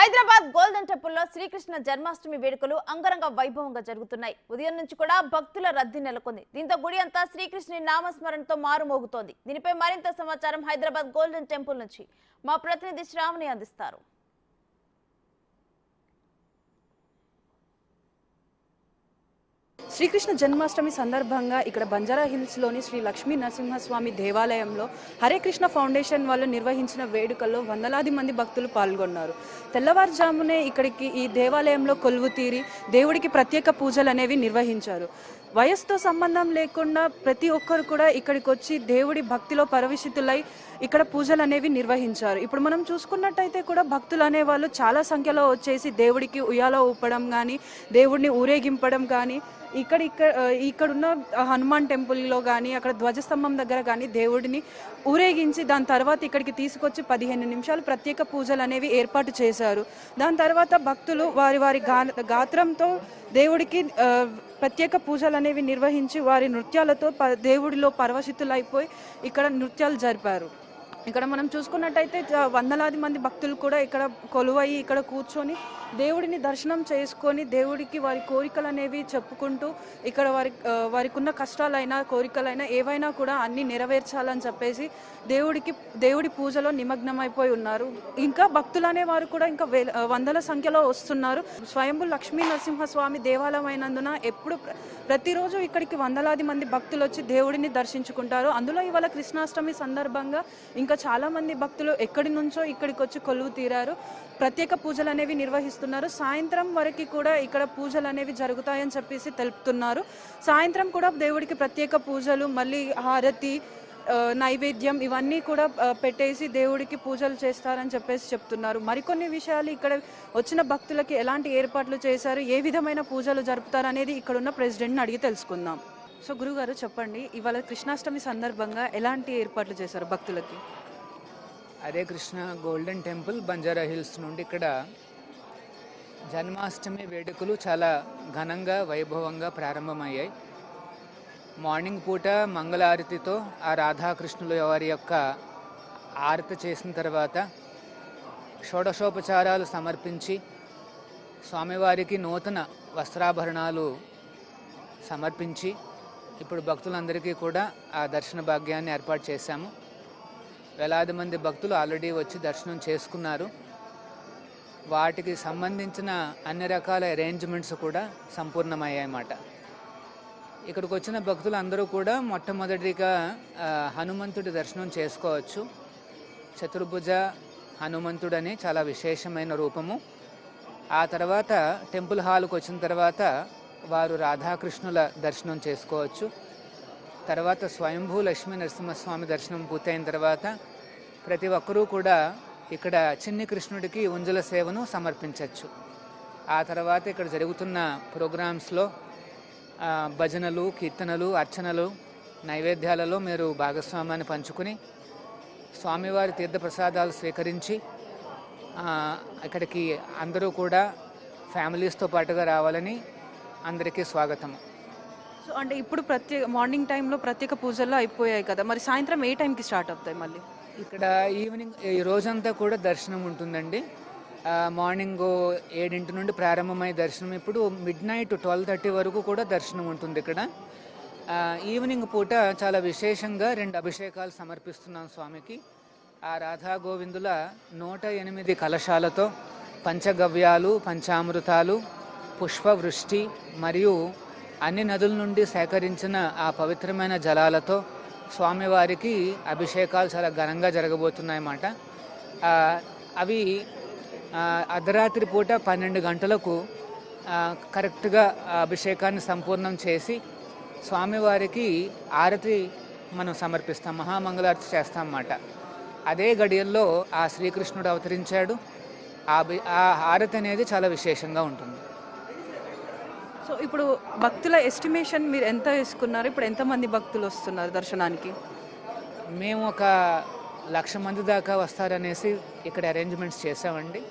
Hyderabad golden టెంపుల్లో శ్రీకృష్ణ జన్మాష్టమి వేడుకలు అంగరంగ వైభవంగా జరుగుతున్నాయి. ఉదయం నుంచి కూడా భక్తుల రద్దీ నెలకొంది. దీంతో గుడి అంతా శ్రీకృష్ణుని నామస్మరణతో మారుమోగుతోంది. దీనిపై మరింత సమాచారం హైదరాబాద్ గోల్డెన్ టెంపుల్ నుంచి మా ప్రతినిధి శ్రావణి అందిస్తారు. శ్రీకృష్ణ జన్మాష్టమి సందర్భంగా ఇక్కడ బంజారా హిల్స్లోని శ్రీ లక్ష్మీ నరసింహస్వామి దేవాలయంలో హరే కృష్ణ ఫౌండేషన్ వాళ్ళు నిర్వహించిన వేడుకల్లో వందలాది మంది భక్తులు పాల్గొన్నారు. తెల్లవారుజామునే ఇక్కడికి ఈ దేవాలయంలో కొలువు తీరి దేవుడికి ప్రత్యేక పూజలు అనేవి నిర్వహించారు. వయసుతో సంబంధం లేకుండా ప్రతి ఒక్కరు కూడా ఇక్కడికి వచ్చి దేవుడి భక్తిలో పరవశితులై ఇక్కడ పూజలు అనేవి నిర్వహించారు. ఇప్పుడు మనం చూసుకున్నట్టయితే కూడా భక్తులు అనేవాళ్ళు చాలా సంఖ్యలో వచ్చేసి దేవుడికి ఉయ్యాల ఊపడం కానీ, దేవుడిని ఊరేగింపడం కానీ, ఇక్కడున్న హనుమాన్ టెంపుల్లో కానీ, అక్కడ ధ్వజస్తంభం దగ్గర కానీ దేవుడిని ఊరేగించి దాని తర్వాత ఇక్కడికి తీసుకొచ్చి 15 నిమిషాలు ప్రత్యేక పూజలు అనేవి ఏర్పాటు చేశారు. దాని తర్వాత భక్తులు వారి వారి గాత్రంతో దేవుడికి ప్రత్యేక పూజలు అనేవి నిర్వహించి వారి నృత్యాలతో దేవుడిలో పరవశితులైపోయి ఇక్కడ నృత్యాలు జరిపారు. ఇక్కడ మనం చూసుకున్నట్టయితే వందలాది మంది భక్తులు కూడా ఇక్కడ కొలువయి ఇక్కడ కూర్చొని దేవుడిని దర్శనం చేసుకొని దేవుడికి వారి కోరికలు అనేవి చెప్పుకుంటూ ఇక్కడ వారికి ఉన్న కష్టాలైనా కోరికలైనా ఏవైనా కూడా అన్నీ నెరవేర్చాలని చెప్పేసి దేవుడి పూజలో నిమగ్నమైపోయి ఉన్నారు. ఇంకా భక్తులు అనేవారు కూడా ఇంకా వందల సంఖ్యలో వస్తున్నారు. స్వయంభూ లక్ష్మీ నరసింహస్వామి దేవాలయం అయినందున ప్రతిరోజు ఇక్కడికి వందలాది మంది భక్తులు వచ్చి దేవుడిని దర్శించుకుంటారు. అందులో ఇవాళ కృష్ణాష్టమి సందర్భంగా ఇంకా చాలా మంది భక్తులు ఎక్కడి నుంచో ఇక్కడికి వచ్చి కొలువు తీరారు. ప్రత్యేక పూజలు అనేవి నిర్వహిస్తున్నారు. సాయంత్రం వరకు కూడా ఇక్కడ పూజలు అనేవి జరుగుతాయని చెప్పేసి తెలుపుతున్నారు. సాయంత్రం కూడా దేవుడికి ప్రత్యేక పూజలు, మళ్ళీ హారతి, నైవేద్యం ఇవన్నీ కూడా పెట్టేసి దేవుడికి పూజలు చేస్తారని చెప్పేసి చెప్తున్నారు. మరికొన్ని విషయాలు ఇక్కడ వచ్చిన భక్తులకి ఎలాంటి ఏర్పాట్లు చేశారు, ఏ విధమైన పూజలు జరుపుతారు అనేది ఇక్కడున్న ప్రెసిడెంట్ని అడిగి తెలుసుకుందాం. సో గురుగారు చెప్పండి, ఇవాళ కృష్ణాష్టమి సందర్భంగా ఎలాంటి ఏర్పాట్లు చేశారు భక్తులకి? Hare Krishna golden temple Banjara hills నుండి ఇక్కడ జన్మాష్టమి వేడుకలు చాలా ఘనంగా వైభవంగా ప్రారంభమయ్యాయి. మార్నింగ్ పూట మంగళారతితో ఆ రాధాకృష్ణుల వారి యొక్క ఆరతి చేసిన తర్వాత షోడశోపచారాలు సమర్పించి స్వామివారికి నూతన వస్త్రాభరణాలు సమర్పించి ఇప్పుడు భక్తులందరికీ కూడా ఆ దర్శన భాగ్యాన్ని ఏర్పాటు చేశాము. వేలాది మంది భక్తులు ఆల్రెడీ వచ్చి దర్శనం చేసుకున్నారు. వాటికి సంబంధించిన అన్ని రకాల అరేంజ్మెంట్స్ కూడా సంపూర్ణమయ్యాయన్నమాట. ఇక్కడికి వచ్చిన భక్తులు అందరూ కూడా మొట్టమొదటిగా హనుమంతుడి దర్శనం చేసుకోవచ్చు. చతుర్భుజ హనుమంతుడని చాలా విశేషమైన రూపము. ఆ తర్వాత టెంపుల్ హాల్కి వచ్చిన తర్వాత వారు రాధాకృష్ణుల దర్శనం చేసుకోవచ్చు. తర్వాత స్వయంభూ లక్ష్మీ నరసింహస్వామి దర్శనం పూర్తయిన తర్వాత ప్రతి ఒక్కరూ కూడా ఇక్కడ చిన్ని కృష్ణుడికి ఉంజల సేవను సమర్పించవచ్చు. ఆ తర్వాత ఇక్కడ జరుగుతున్న ప్రోగ్రామ్స్లో భజనలు, కీర్తనలు, అర్చనలు, నైవేద్యాలలో మీరు భాగస్వామ్యాన్ని పంచుకుని స్వామివారి తీర్థప్రసాదాలు స్వీకరించి ఇక్కడికి అందరూ కూడా ఫ్యామిలీస్తో పాటుగా రావాలని అందరికీ స్వాగతం. సో అంటే ఇప్పుడు మార్నింగ్ టైంలో ప్రత్యేక పూజల్లో అయిపోయాయి కదా, మరి సాయంత్రం ఏ టైంకి స్టార్ట్ అవుతాయి? మళ్ళీ ఇక్కడ ఈవినింగ్ ఈ రోజంతా కూడా దర్శనం ఉంటుందండి. మార్నింగ్ 7 నుండి ప్రారంభమయ్యే దర్శనం ఇప్పుడు మిడ్నైట్ 12:30 వరకు కూడా దర్శనం ఉంటుంది ఇక్కడ. ఈవినింగ్ పూట చాలా విశేషంగా 2 అభిషేకాలు సమర్పిస్తున్నాం స్వామికి. ఆ రాధా గోవిందుల 108 కలశాలతో పంచగవ్యాలు, పంచామృతాలు, పుష్పవృష్టి మరియు అన్ని నదుల నుండి సేకరించిన ఆ పవిత్రమైన జలాలతో స్వామివారికి అభిషేకాలు చాలా ఘనంగా జరగబోతున్నాయన్నమాట. అవి అర్ధరాత్రి పూట 12 గంటలకు కరెక్ట్గా అభిషేకాన్ని సంపూర్ణం చేసి స్వామివారికి ఆరతి మనం సమర్పిస్తాం, మహామంగళారతి చేస్తాం అన్నమాట. అదే గడియల్లో ఆ శ్రీకృష్ణుడు అవతరించాడు. ఆ ఆరతి అనేది చాలా విశేషంగా ఉంటుంది. సో ఇప్పుడు భక్తుల ఎస్టిమేషన్ మీరు ఎంత వేసుకున్నారు? ఇప్పుడు ఎంతమంది భక్తులు వస్తున్నారు దర్శనానికి? మేము ఒక 1,00,000 మంది దాకా వస్తారనేసి ఇక్కడ అరేంజ్మెంట్స్ చేసామండి.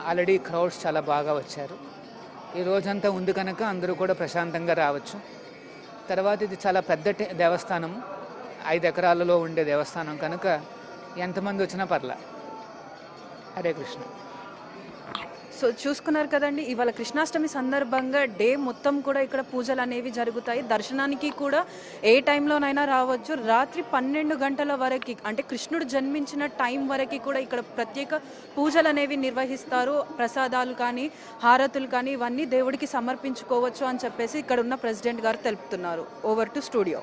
ఆల్రెడీ క్రౌడ్స్ చాలా బాగా వచ్చారు. ఈ రోజంతా ఉంది కనుక అందరూ కూడా ప్రశాంతంగా రావచ్చు. తర్వాత ఇది చాలా పెద్ద దేవస్థానం, 5 ఎకరాలలో ఉండే దేవస్థానం కనుక ఎంతమంది వచ్చినా పర్లా. హరే కృష్ణ. సో చూసుకున్నారు కదండి, ఇవాళ కృష్ణాష్టమి సందర్భంగా డే మొత్తం కూడా ఇక్కడ పూజలు అనేవి జరుగుతాయి. దర్శనానికి కూడా ఏ టైంలోనైనా రావచ్చు. రాత్రి 12 గంటల వరకు, అంటే కృష్ణుడు జన్మించిన టైం వరకు కూడా ఇక్కడ ప్రత్యేక పూజలు అనేవి నిర్వహిస్తారు. ప్రసాదాలు కానీ హారతులు కానీ ఇవన్నీ దేవుడికి సమర్పించుకోవచ్చు అని చెప్పేసి ఇక్కడ ఉన్న ప్రెసిడెంట్ గారు తెలుపుతున్నారు. Over to studio.